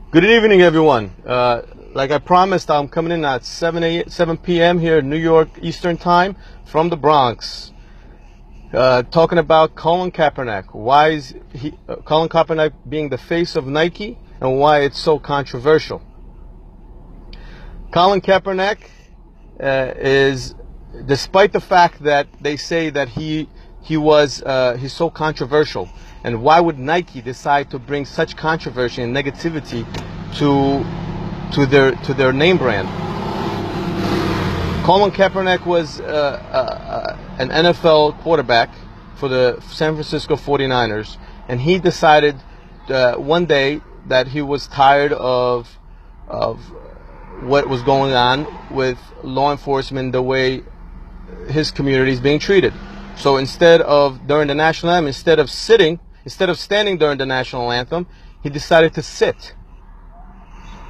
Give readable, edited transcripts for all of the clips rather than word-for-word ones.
Good evening, everyone. Like I promised, I'm coming in at 7 p.m. here in New York Eastern Time from the Bronx, talking about Colin Kaepernick. Why is Colin Kaepernick being the face of Nike, and why it's so controversial? Colin Kaepernick is, despite the fact that they say that he's so controversial. And why would Nike decide to bring such controversy and negativity to their name brand? Colin Kaepernick was an NFL quarterback for the San Francisco 49ers, and he decided one day that he was tired of what was going on with law enforcement, the way his community is being treated. So instead of during the national anthem, instead of standing during the national anthem, he decided to sit.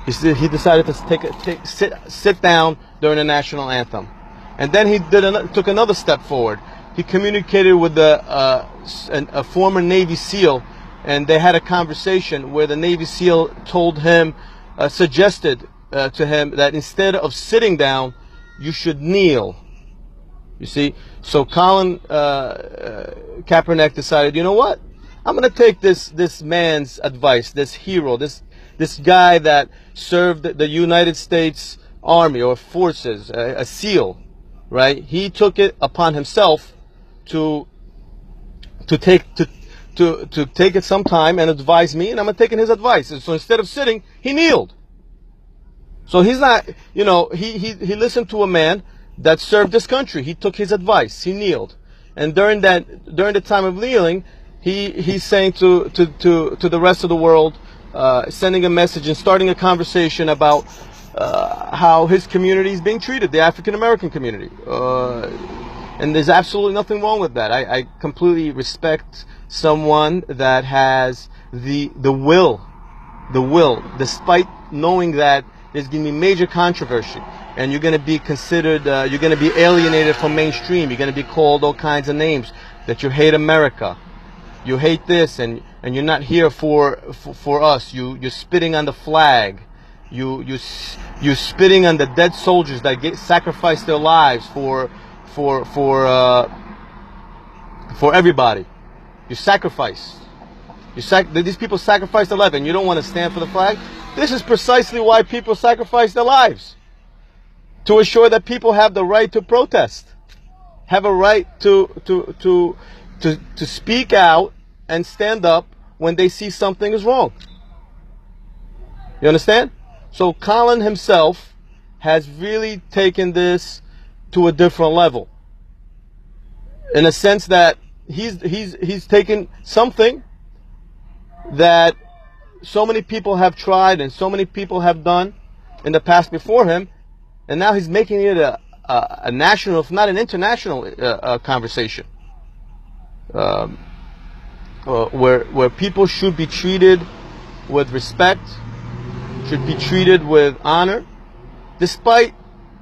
He decided to sit down during the national anthem, and then he took another step forward. He communicated with a former Navy SEAL, and they had a conversation where the Navy SEAL told him, suggested to him that instead of sitting down, you should kneel. You see, so Colin Kaepernick decided, you know what? I'm going to take this man's advice, this hero, this guy that served the United States Army or forces, a SEAL, right? He took it upon himself to take it some time and advise me, and I'm taking his advice. And so instead of sitting, he kneeled. So he's not, he listened to a man that served this country. He took his advice. He kneeled, and during the time of kneeling, he's saying to the rest of the world, sending a message and starting a conversation about how his community is being treated, the African American community, and there's absolutely nothing wrong with that. I completely respect someone that has the will, despite knowing that there's going to be major controversy, and you're going to be considered, you're going to be alienated from mainstream. You're going to be called all kinds of names, that you hate America, you hate this, and you're not here for us. You're spitting on the flag. You're spitting on the dead soldiers that sacrificed their lives for everybody. You sacrifice. These people sacrifice their life, and you don't want to stand for the flag. This is precisely why people sacrifice their lives, to ensure that people have the right to protest, have a right to speak out and stand up when they see something is wrong. You understand? So Colin himself has really taken this to a different level, in a sense that he's taken something that so many people have tried and so many people have done in the past before him, and now he's making it a national, if not an international, conversation, where people should be treated with respect, should be treated with honor, despite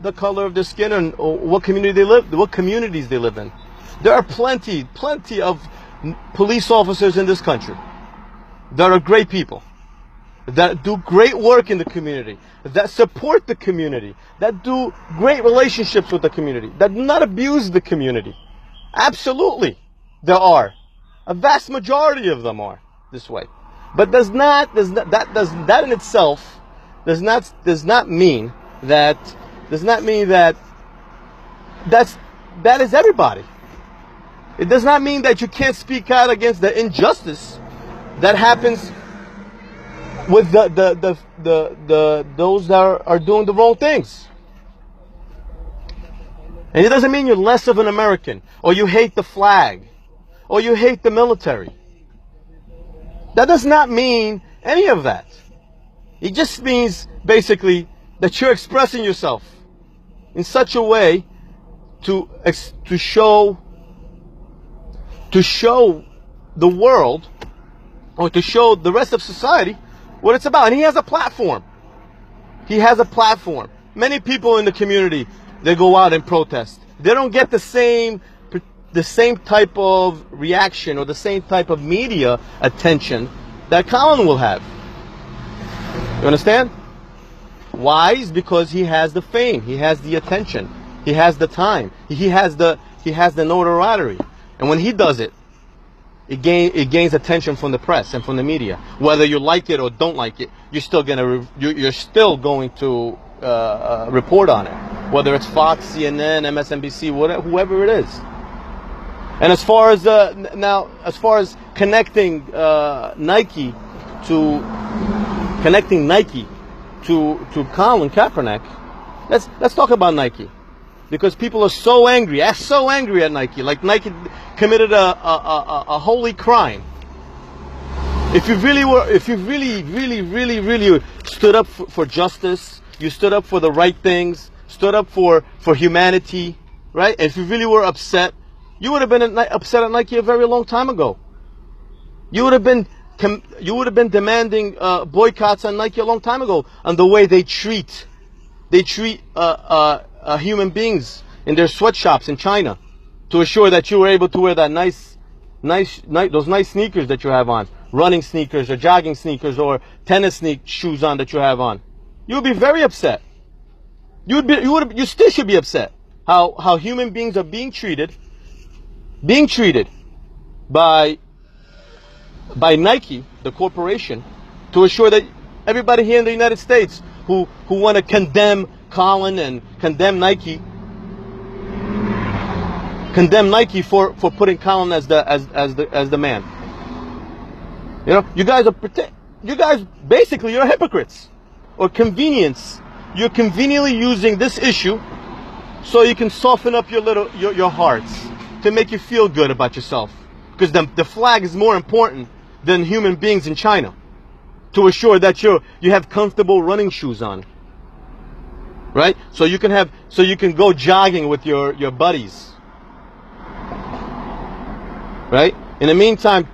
the color of their skin and what communities they live in. There are plenty of police officers in this country that are great people, that do great work in the community, that support the community, that do great relationships with the community, that do not abuse the community. Absolutely, there are. A vast majority of them are this way. But that in itself does not mean that is everybody. It does not mean that you can't speak out against the injustice that happens with those that are doing the wrong things. And it doesn't mean you're less of an American, or you hate the flag, or you hate the military. That does not mean any of that. It just means basically that you're expressing yourself in such a way to show the world, or to show the rest of society what it's about. And he has a platform. He has a platform. Many people in the community, they go out and protest. They don't get the same type of reaction or the same type of media attention that Colin will have. You You understand? Why? It's because he has the fame, he has the attention, he has the time, he has the notoriety, and when he does it, it gains attention from the press and from the media. Whether you like it or don't like it, you're still going to report on it. Whether it's Fox, CNN, MSNBC, whatever, whoever it is. And as far as connecting Nike to Colin Kaepernick, let's talk about Nike, because people are so angry at Nike, like Nike committed a holy crime. If you really stood up for justice, you stood up for the right things, stood up for humanity, right? If you really were upset, you would have been upset at Nike a very long time ago. You would have been demanding boycotts on Nike a long time ago on the way they treat human beings in their sweatshops in China, to assure that you were able to wear that those nice sneakers that you have on, running sneakers or jogging sneakers or tennis shoes on that you have on. You would be very upset. You still should be upset how human beings are being treated by Nike, the corporation, to assure that everybody here in the United States who want to condemn Colin and condemn Nike for putting Colin as the man. You know, you guys basically, you're hypocrites or convenience. You're conveniently using this issue so you can soften up your hearts, to make you feel good about yourself, because the flag is more important than human beings in China, to assure that you have comfortable running shoes on, right? So you can go jogging with your buddies, right? In the meantime,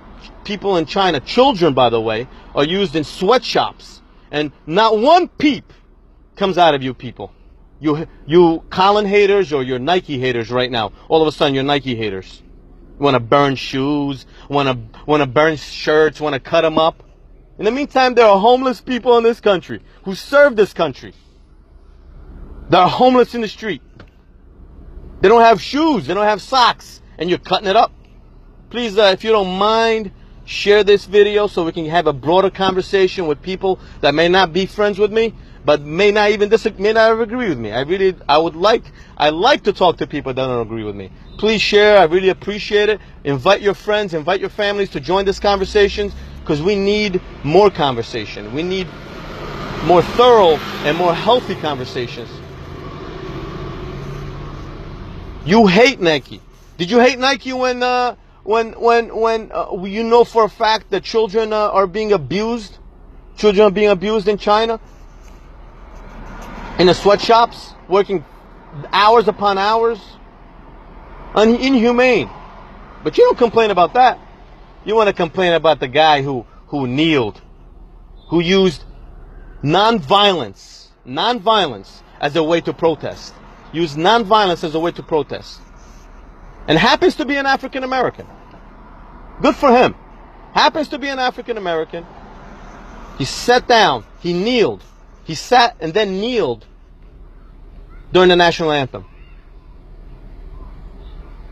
people in China, children by the way, are used in sweatshops, and not one peep comes out of you people. You Colin haters, or you're Nike haters right now. All of a sudden you're Nike haters. You want to burn shoes, want to burn shirts, want to cut them up. In the meantime, there are homeless people in this country who serve this country. They are homeless in the street. They don't have shoes, they don't have socks, and you're cutting it up. Please, if you don't mind, share this video so we can have a broader conversation with people that may not be friends with me, but may not agree with me. I like to talk to people that don't agree with me. Please share. I really appreciate it. Invite your friends, invite your families to join this conversation, because we need more conversation. We need more thorough and more healthy conversations. You hate Nike. Did you hate Nike when you know for a fact that children are being abused? Children are being abused in China, in the sweatshops, working hours upon hours. Inhumane. But you don't complain about that. You want to complain about the guy who kneeled, who used nonviolence as a way to protest. Used nonviolence as a way to protest. And happens to be an African American. Good for him. Happens to be an African American. He sat down, he kneeled. He sat and then kneeled during the national anthem.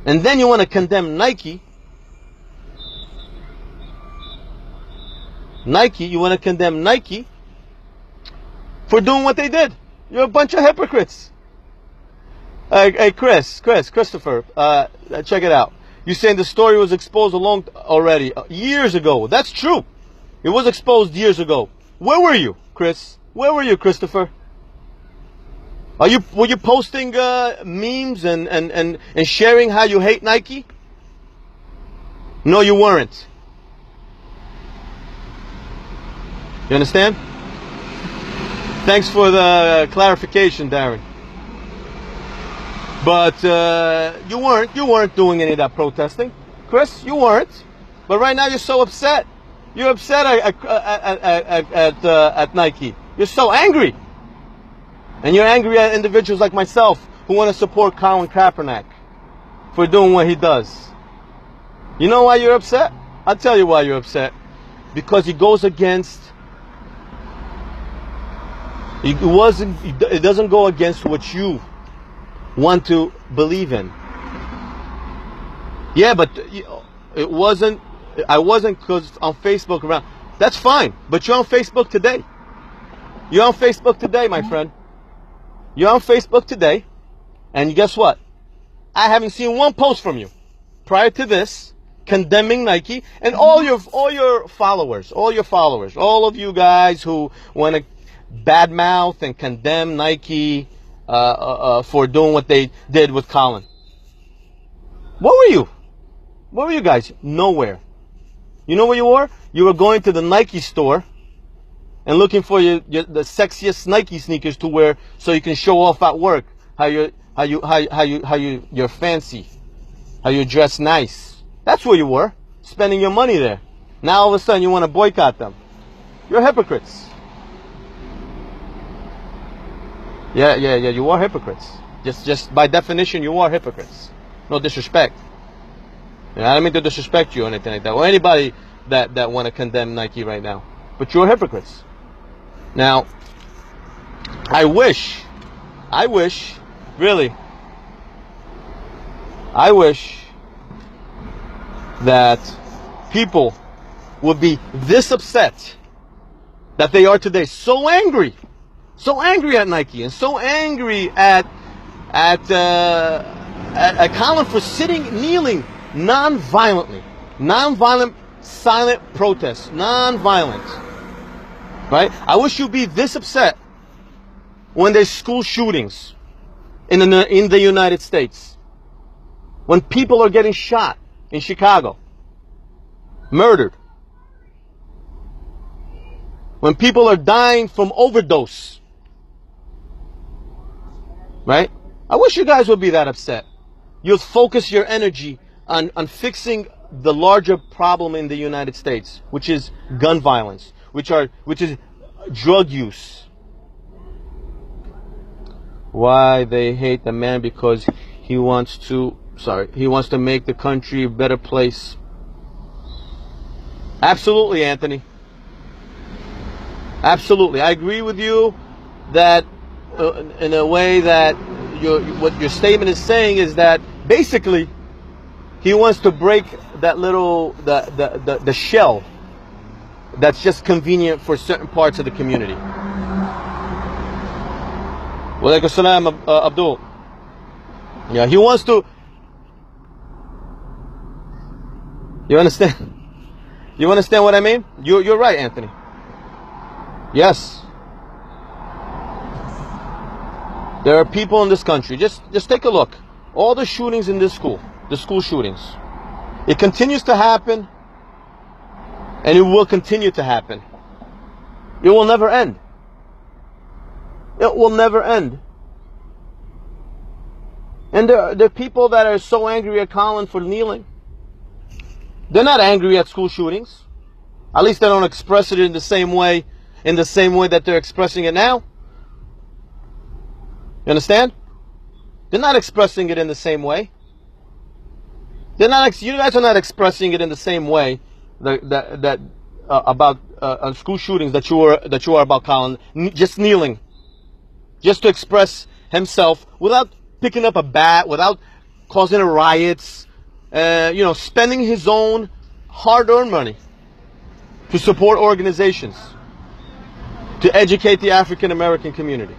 And then you want to condemn Nike. You want to condemn Nike for doing what they did. You're a bunch of hypocrites. Hey, Christopher, check it out. You're saying the story was exposed years ago. That's true. It was exposed years ago. Where were you, Chris? Where were you, Christopher? Were you posting memes and sharing how you hate Nike? No, you weren't. You understand? Thanks for the clarification, Darren. But you weren't doing any of that protesting, Chris. You weren't. But right now you're so upset. You're upset at Nike. You're so angry. And you're angry at individuals like myself who want to support Colin Kaepernick for doing what he does. You know why you're upset? I'll tell you why you're upset. Because he goes against It doesn't go against what you want to believe in. Yeah, but it wasn't. I wasn't, because on Facebook around. That's fine, but you're on Facebook today. You're on Facebook today, my friend. You're on Facebook today, and guess what? I haven't seen one post from you prior to this condemning Nike, and all your followers, all of you guys who want to badmouth and condemn Nike for doing what they did with Colin. What were you? Where were you guys? Nowhere. You know where you were? You were going to the Nike store and looking for the sexiest Nike sneakers to wear, so you can show off at work how you're fancy, how you dress nice. That's where you were, spending your money there. Now all of a sudden you want to boycott them. You're hypocrites. Yeah, you are hypocrites. Just by definition, you are hypocrites. No disrespect. I don't mean to disrespect you or anything like that, or anybody that want to condemn Nike right now. But you're hypocrites. Now, I wish, really, I wish that people would be this upset that they are today, so angry at Nike, and so angry at Colin for kneeling non-violently, non-violent, silent protest, non-violent. Right? I wish you'd be this upset when there's school shootings in the United States, when people are getting shot in Chicago, murdered, when people are dying from overdose. Right? I wish you guys would be that upset. You'd focus your energy on fixing the larger problem in the United States, which is gun violence, which is drug use. Why they hate the man? Because he wants to make the country a better place. Absolutely, Anthony. Absolutely. I agree with you that in a way that what your statement is saying is that basically he wants to break that little the shell that's just convenient for certain parts of the community. Walaikum salam, Abdul. Yeah, he wants to. You understand? You understand what I mean? You're right, Anthony. Yes. There are people in this country. Just take a look. All the shootings in this school, the school shootings. It continues to happen, and it will continue to happen. It will never end. It will never end. And there are people that are so angry at Colin for kneeling. They're not angry at school shootings. At least they don't express it in the same way that they're expressing it now. You understand? They're not expressing it in the same way. You guys are not expressing it in the same way about school shootings that you are about Colin. Just kneeling, just to express himself without picking up a bat, without causing riots. Spending his own hard-earned money to support organizations, to educate the African American community,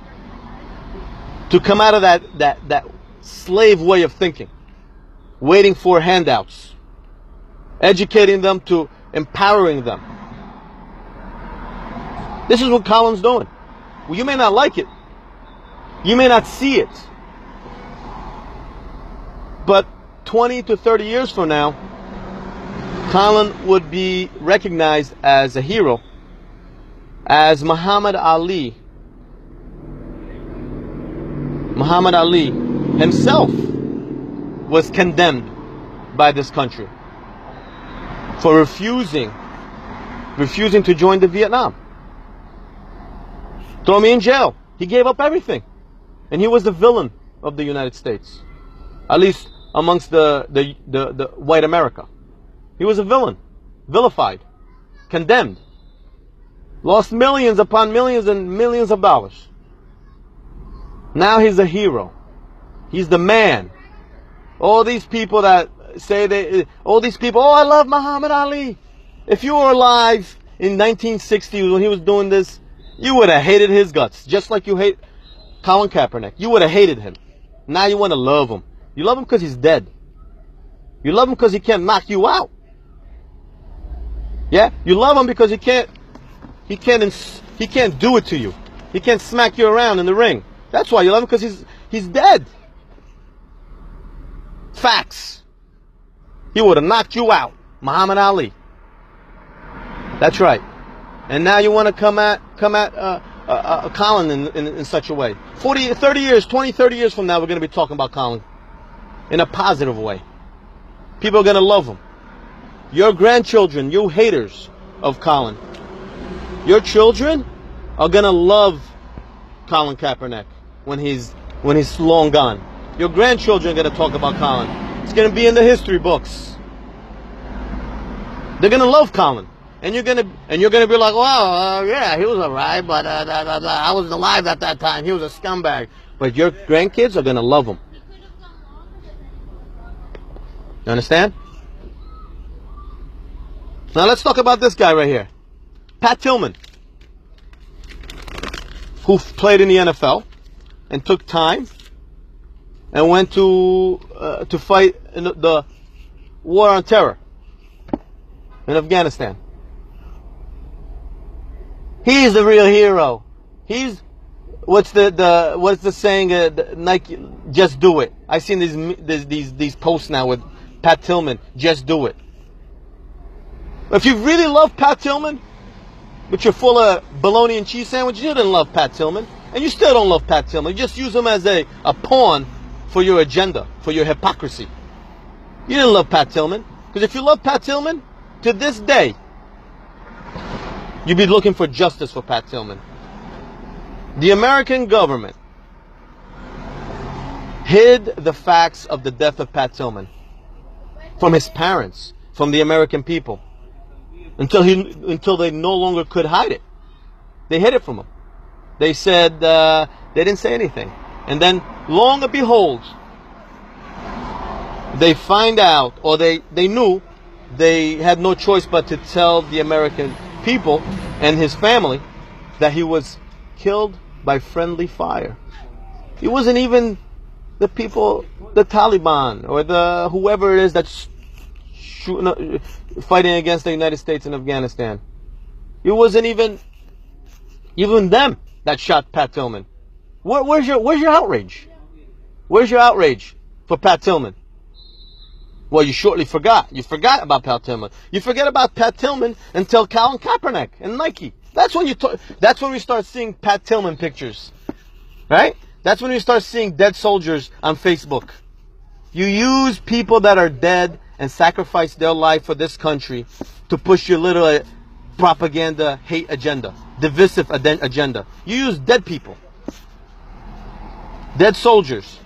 to come out of that slave way of thinking, waiting for handouts, educating them to empowering them. This is what Colin's doing. Well, you may not like it. You may not see it. But 20 to 30 years from now, Colin would be recognized as a hero, as Muhammad Ali. Muhammad Ali himself was condemned by this country for refusing to join the Vietnam. Throw me in jail. He gave up everything, and he was the villain of the United States, at least amongst the white America. He was a villain, vilified, condemned, lost millions upon millions and millions of dollars. Now he's a hero. He's the man. All these people that say all these people, oh, I love Muhammad Ali. If you were alive in 1960 when he was doing this, you would have hated his guts, just like you hate Colin Kaepernick. You would have hated him. Now you want to love him. You love him because he's dead. You love him because he can't knock you out. Yeah, you love him because he can't do it to you. He can't smack you around in the ring. That's why you love him, because he's dead. Facts. He would have knocked you out, Muhammad Ali. That's right. And now you want to come at Colin in such a way. 30 years from now, we're going to be talking about Colin in a positive way. People are going to love him. Your grandchildren, you haters of Colin, your children are going to love Colin Kaepernick when he's long gone. Your grandchildren are going to talk about Colin. It's going to be in the history books. They're going to love Colin. And you're gonna be like, well, yeah, he was alright, but I was alive at that time. He was a scumbag. But your grandkids are gonna love him. You understand? Now let's talk about this guy right here, Pat Tillman, who played in the NFL and took time and went to fight in the war on terror in Afghanistan. He's the real hero. He's what's the saying? Nike, just do it. I've seen these posts now with Pat Tillman. Just do it. If you really love Pat Tillman, but you're full of bologna and cheese sandwiches, you didn't love Pat Tillman, and you still don't love Pat Tillman. You just use him as a pawn for your agenda, for your hypocrisy. You didn't love Pat Tillman, because if you love Pat Tillman, to this day, you'd be looking for justice for Pat Tillman. The American government hid the facts of the death of Pat Tillman from his parents, from the American people, until they no longer could hide it. They hid it from him. They said they didn't say anything. And then, long and behold, they find out, or they knew, they had no choice but to tell the American people and his family that he was killed by friendly fire. It wasn't even the people, the Taliban or the whoever it is that's fighting against the United States in Afghanistan. It wasn't even them that shot Pat Tillman. Where's your outrage? Where's your outrage for Pat Tillman? Well, you shortly forgot. You forgot about Pat Tillman. You forget about Pat Tillman until Colin Kaepernick and Nike. That's when we start seeing Pat Tillman pictures, right? That's when you start seeing dead soldiers on Facebook. You use people that are dead and sacrifice their life for this country to push your little propaganda, hate agenda, divisive agenda. You use dead people, dead soldiers,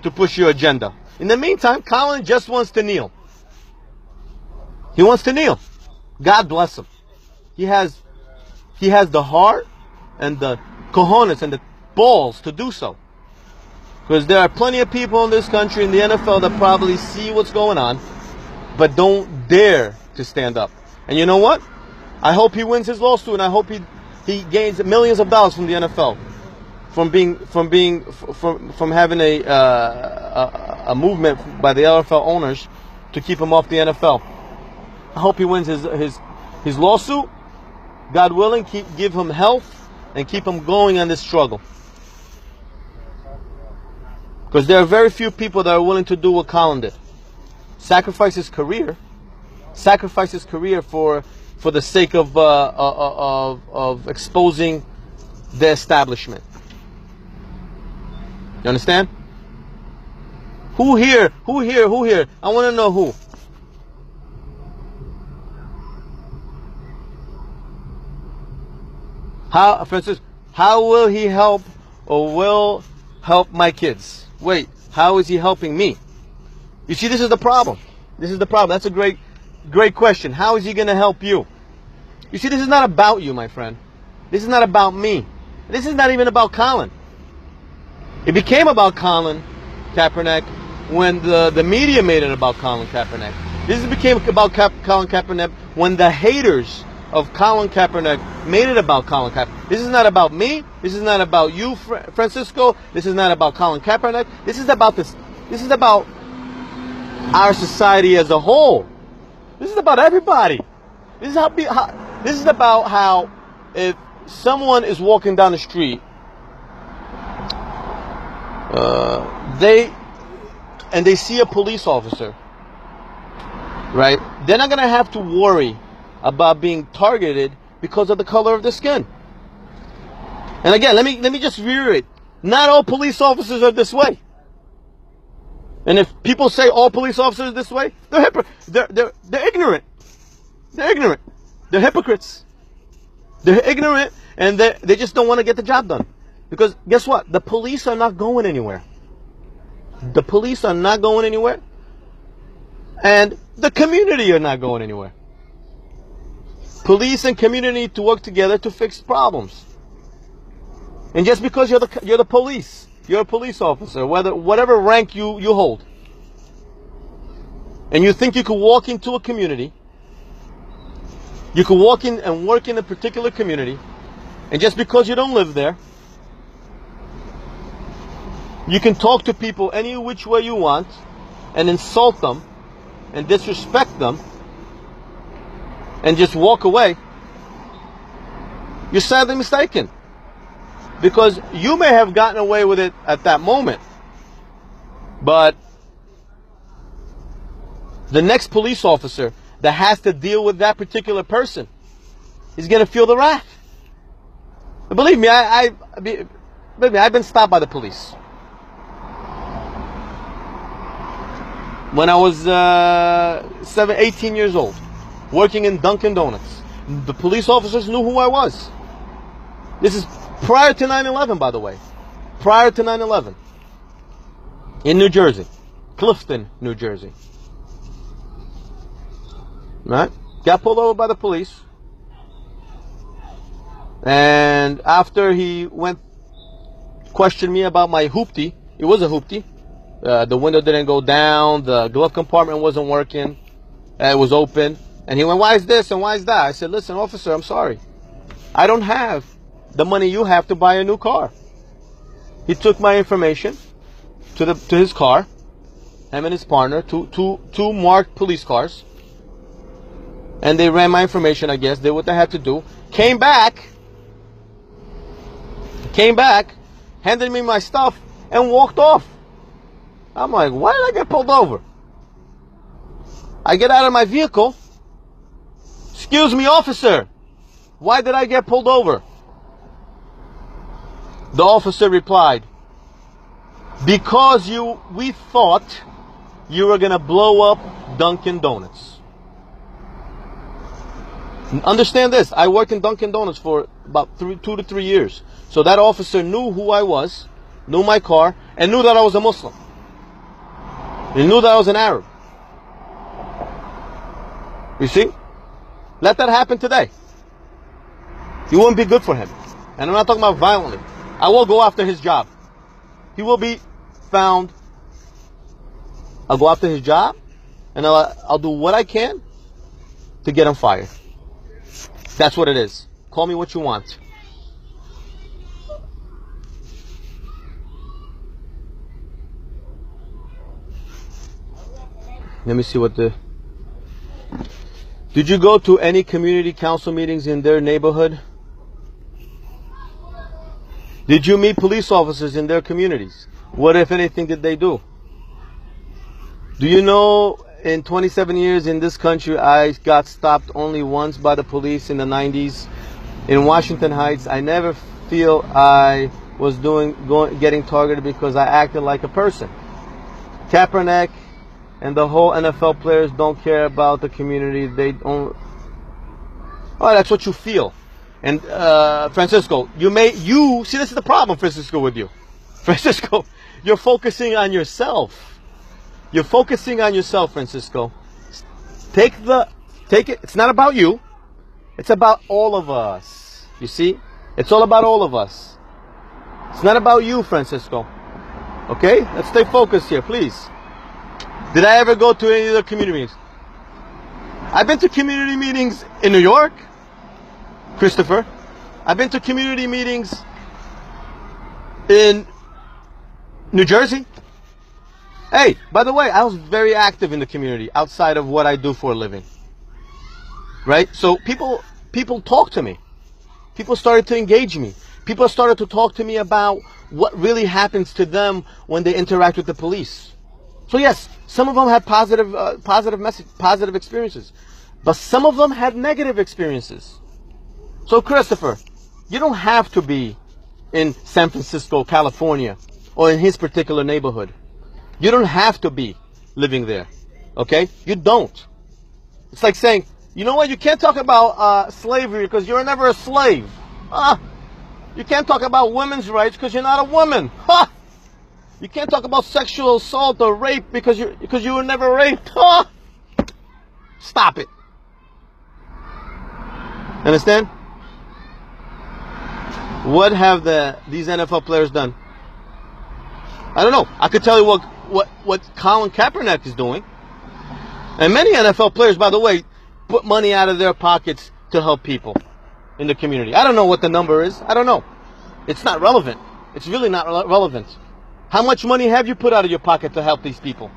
to push your agenda. In the meantime, Colin just wants to kneel. He wants to kneel. God bless him. He has the heart and the cojones and the balls to do so. Because there are plenty of people in this country, in the NFL, that probably see what's going on, but don't dare to stand up. And you know what? I hope he wins his lawsuit, and I hope he gains millions of dollars from the NFL. From having a movement by the NFL owners to keep him off the NFL. I hope he wins his lawsuit. God willing, give him health and keep him going on this struggle. Because there are very few people that are willing to do what Colin did. Sacrifice his career for the sake of exposing the establishment. You understand? Who here? I want to know who. How, for instance, how will he help or will help my kids? Wait, how is he helping me? You see, this is the problem. That's a great question. How is he going to help you? You see, this is not about you, my friend. This is not about me. This is not even about Colin. It became about Colin Kaepernick when the media made it about Colin Kaepernick. This became about Colin Kaepernick when the haters of Colin Kaepernick made it about Colin Kaepernick. This is not about me. This is not about you, Francisco. This is not about Colin Kaepernick. This is about this. This is about our society as a whole. This is about everybody. This is about how if someone is walking down the street, they see a police officer, right? They're not gonna have to worry about being targeted because of the color of their skin. And again, let me just reiterate: not all police officers are this way. And if people say all police officers are this way, they're ignorant. They're ignorant. They're hypocrites. They're ignorant, and they just don't want to get the job done. Because guess what? The police are not going anywhere. The police are not going anywhere. And the community are not going anywhere. Police and community need to work together to fix problems. And just because you're the police, you're a police officer, whatever rank you hold, and you think you could walk into a community, you could walk in and work in a particular community, and just because you don't live there, you can talk to people any which way you want and insult them and disrespect them and just walk away. You're sadly mistaken. Because you may have gotten away with it at that moment, but the next police officer that has to deal with that particular person is going to feel the wrath. Believe me, I've been stopped by the police. When I was 18 years old, working in Dunkin' Donuts, the police officers knew who I was. This is prior to 9/11, by the way. Prior to 9/11. In New Jersey. Clifton, New Jersey. Right? Got pulled over by the police. And after he questioned me about my hoopty. It was a hoopty. The window didn't go down. The glove compartment wasn't working. It was open. And he went, "Why is this and why is that?" I said, "Listen, officer, I'm sorry. I don't have the money you have to buy a new car." He took my information to his car, him and his partner, two marked police cars, and they ran my information, I guess, did what they had to do, came back, handed me my stuff, and walked off. I'm like, why did I get pulled over? I get out of my vehicle. "Excuse me, officer, why did I get pulled over?" The officer replied, "Because we thought you were going to blow up Dunkin' Donuts." Understand this, I worked in Dunkin' Donuts for about 2 to 3 years. So that officer knew who I was, knew my car, and knew that I was a Muslim. He knew that I was an Arab. You see? Let that happen today. It wouldn't be good for him. And I'm not talking about violently. I will go after his job. He will be found. I'll go after his job, and I'll do what I can to get him fired. That's what it is. Call me what you want. Let me see what Did you go to any community council meetings in their neighborhood? Did you meet police officers in their communities? What, if anything, did they do? Do you know, in 27 years in this country, I got stopped only once by the police in the 90s. In Washington Heights, I never feel I was getting targeted because I acted like a person. Kaepernick and the whole NFL players don't care about the community. They don't. Oh, that's what you feel. And Francisco, see, this is the problem, Francisco, with you. Francisco, you're focusing on yourself. You're focusing on yourself, Francisco. Take it. It's not about you. It's about all of us. You see? It's all about all of us. It's not about you, Francisco. Okay? Let's stay focused here, please. Did I ever go to any of the community meetings? I've been to community meetings in New York, Christopher. I've been to community meetings in New Jersey. Hey, by the way, I was very active in the community outside of what I do for a living. Right? So people talk to me. People started to engage me. People started to talk to me about what really happens to them when they interact with the police. So yes, some of them had positive experiences, but some of them had negative experiences. So Christopher, you don't have to be in San Francisco, California, or in his particular neighborhood. You don't have to be living there. Okay? You don't. It's like saying, you know what? You can't talk about slavery because you're never a slave. You can't talk about women's rights because you're not a woman. You can't talk about sexual assault or rape because you were never raped. Stop it. Understand? What have these NFL players done? I don't know. I could tell you what Colin Kaepernick is doing. And many NFL players, by the way, put money out of their pockets to help people in the community. I don't know what the number is. I don't know. It's not relevant. It's really not relevant. How much money have you put out of your pocket to help these people?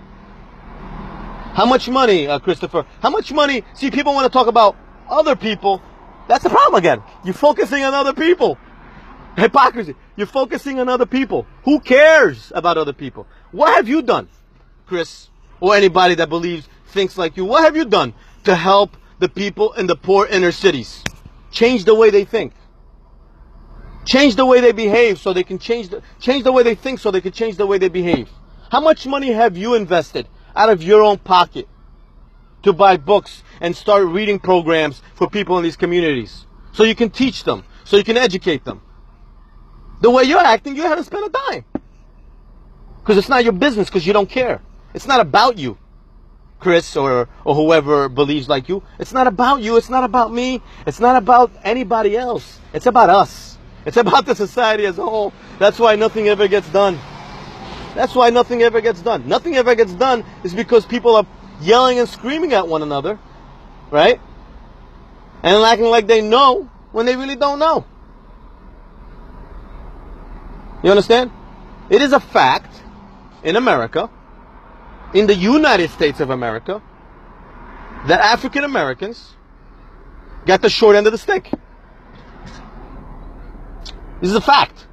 How much money, Christopher? How much money? See, people want to talk about other people. That's the problem again. You're focusing on other people. Hypocrisy. You're focusing on other people. Who cares about other people? What have you done, Chris, or anybody that thinks like you? What have you done to help the people in the poor inner cities? Change the way they think. Change the way they behave so they can change the way they think so they can change the way they behave. How much money have you invested out of your own pocket to buy books and start reading programs for people in these communities so you can teach them, so you can educate them? The way you're acting, you haven't spent a dime. Because it's not your business, because you don't care. It's not about you, Chris, or whoever believes like you. It's not about you. It's not about me. It's not about anybody else. It's about us. It's about the society as a whole. That's why nothing ever gets done. That's why nothing ever gets done. Nothing ever gets done is because people are yelling and screaming at one another, right? And acting like they know when they really don't know. You understand? It is a fact in America, in the United States of America, that African Americans got the short end of the stick. This is a fact.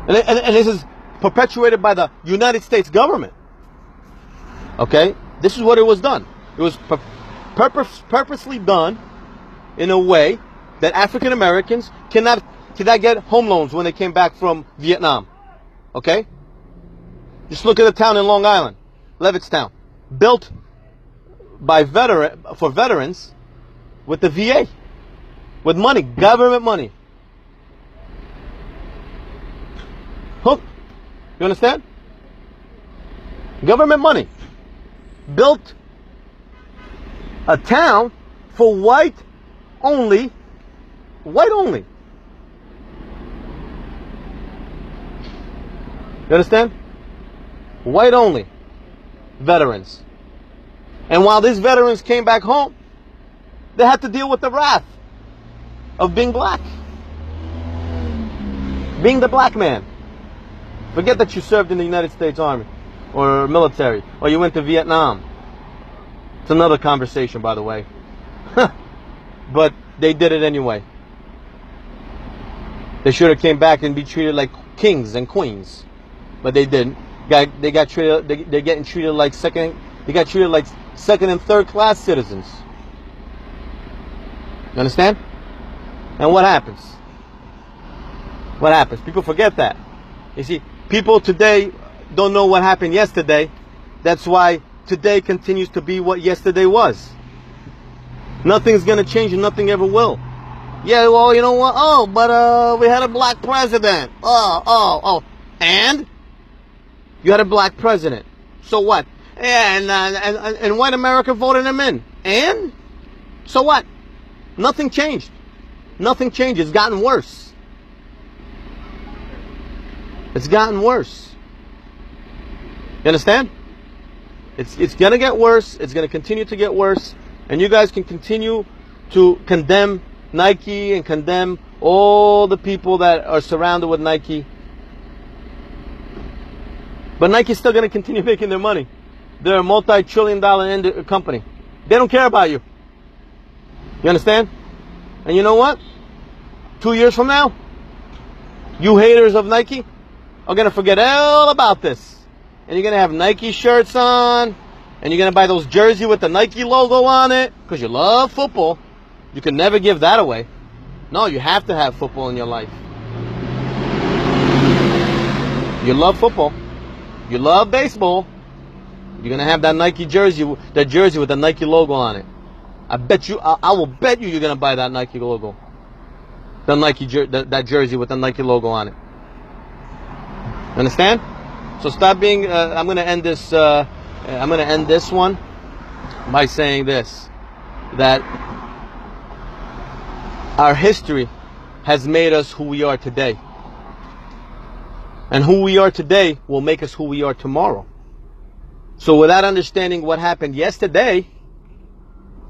And this is perpetuated by the United States government. Okay? This is what it was done. It was purposely done in a way that African Americans cannot get home loans when they came back from Vietnam. Okay? Just look at the town in Long Island, Levittstown, built by for veterans with the VA, with money, government money. Hook. You understand? Government money. Built a town for white only. White only. You understand? White only. Veterans. And while these veterans came back home, they had to deal with the wrath of being black. Being the black man. Forget that you served in the United States Army or military or you went to Vietnam. It's another conversation, by the way. But they did it anyway. They should have came back and be treated like kings and queens. But they didn't. They got treated. They're getting treated like second. They got treated like second and third class citizens. You understand? And what happens? What happens? People forget that. You see, people today don't know what happened yesterday. That's why today continues to be what yesterday was. Nothing's gonna change, and nothing ever will. Yeah, well, you know what? Oh, but we had a black president. And you had a black president. So what? Yeah, and white America voted him in. And so what? Nothing changed. Nothing changed. It's gotten worse. It's gotten worse. You understand? It's going to get worse. It's going to continue to get worse. And you guys can continue to condemn Nike and condemn all the people that are surrounded with Nike. But Nike's still going to continue making their money. They're a multi-trillion-dollar company. They don't care about you. You understand? And you know what? 2 years from now, you haters of Nike are going to forget all about this. And you're going to have Nike shirts on. And you're going to buy those jerseys with the Nike logo on it. Because you love football. You can never give that away. No, you have to have football in your life. You love football. You love baseball. You're going to have that Nike jersey, that jersey with the Nike logo on it. I bet you, I will bet you you're going to buy that Nike logo. The Nike, that jersey with the Nike logo on it. Understand? So stop being, I'm going to end this, one by saying this, that our history has made us who we are today. And who we are today will make us who we are tomorrow. So without understanding what happened yesterday,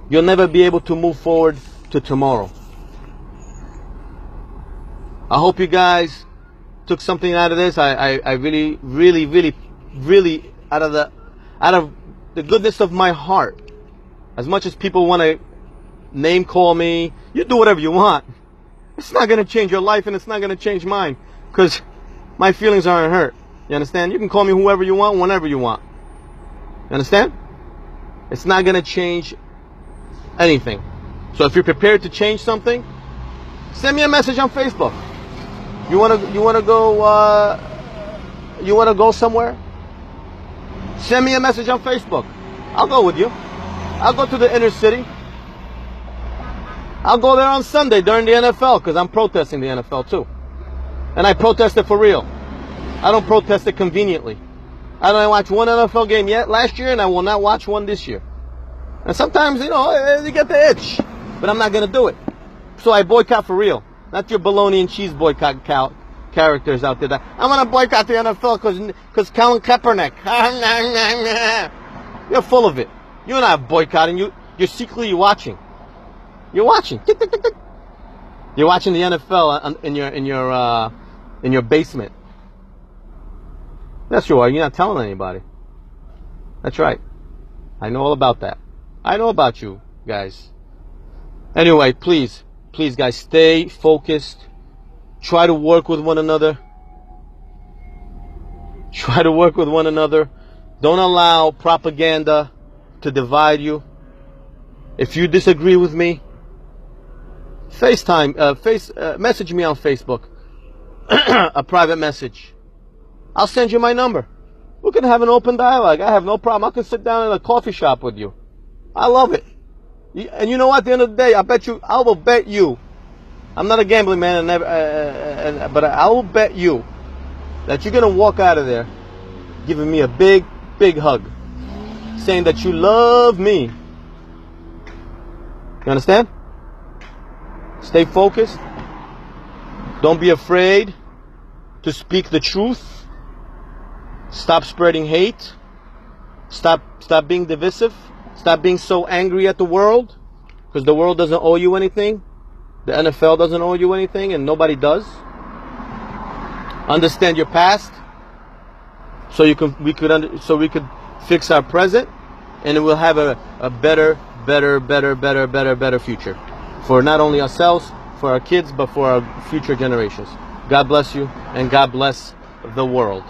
you'll never be able to move forward to tomorrow. I hope you guys took something out of this. I really, really, really, really, out of the goodness of my heart, as much as people want to name call me, you do whatever you want. It's not going to change your life, and it's not going to change mine, because my feelings aren't hurt. You understand? You can call me whoever you want, whenever you want. You understand? It's not going to change anything. So if you're prepared to change something, send me a message on Facebook. You want to go somewhere? Send me a message on Facebook. I'll go with you. I'll go to the inner city. I'll go there on Sunday during the NFL, because I'm protesting the NFL too. And I protest it for real. I don't protest it conveniently. I don't watch one NFL game yet last year, and I will not watch one this year. And sometimes, you get the itch. But I'm not going to do it. So I boycott for real. Not your bologna and cheese boycott characters out there. I'm going to boycott the NFL because Colin Kaepernick. You're full of it. You're not boycotting. You're secretly watching. You're watching. You're watching the NFL in your basement. Yes, you are. You're not telling anybody. That's right. I know all about that. I know about you guys. Anyway, please, guys, stay focused. Try to work with one another. Try to work with one another. Don't allow propaganda to divide you. If you disagree with me, message me on Facebook. A private message. I'll send you my number. We can have an open dialogue. I have no problem. I can sit down in a coffee shop with you. I love it. And you know what? At the end of the day, I will bet you. I'm not a gambling man, but I will bet you that you're gonna walk out of there giving me a big, big hug, saying that you love me. You understand? Stay focused. Don't be afraid to speak the truth. Stop spreading hate. Stop being divisive. Stop being so angry at the world, because the world doesn't owe you anything. The NFL doesn't owe you anything, and nobody does. Understand your past, so we could fix our present, and we'll have a better future for not only ourselves, for our kids, but for our future generations. God bless you, and God bless the world.